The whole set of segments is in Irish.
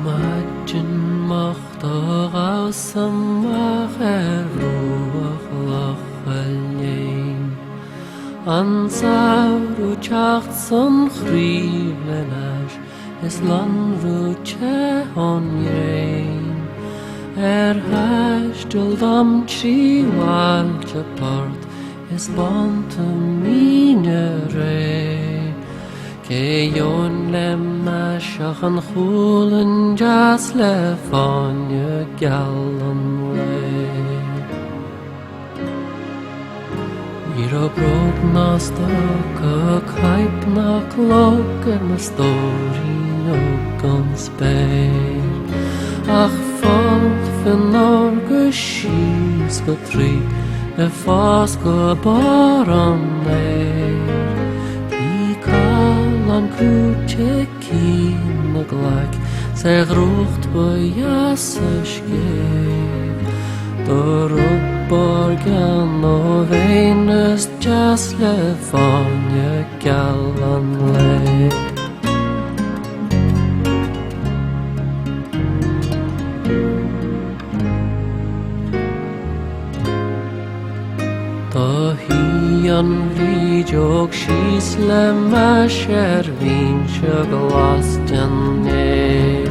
Imagine mocht aus mach ruach lachalein An sauru chacht son chríblenash is lan ruche hon rein Hastul dam chi walche part is bonte mine rein Ke yon lemma shachan chulen jas le fanya gallan le Mira brod na staka kaip na klokker na stori no gans beir Ach falt fin orge skis go tri fas go baran leir An kuche kin na glak Zeg rucht by jasske Dorop borgan o venus jasle fanya gallan le An vlídjog síos le meis vín se glastan néir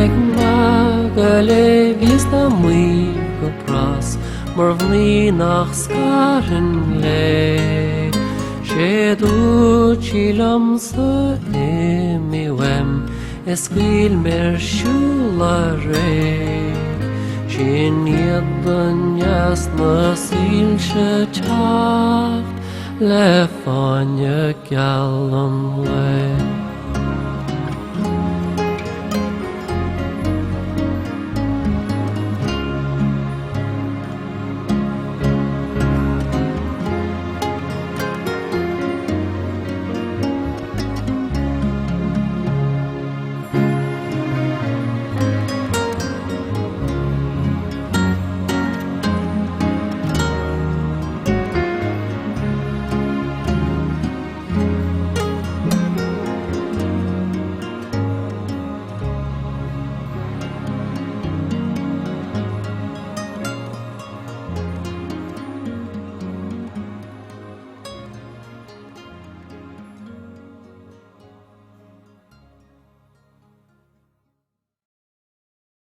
Ag mag a le vís na mí go pras mar bhlí nach scaran le sé dúiltílam sa imi wem is scuil mir siúla ré Sin iad an jas na síl se teacht le fáinne gallan le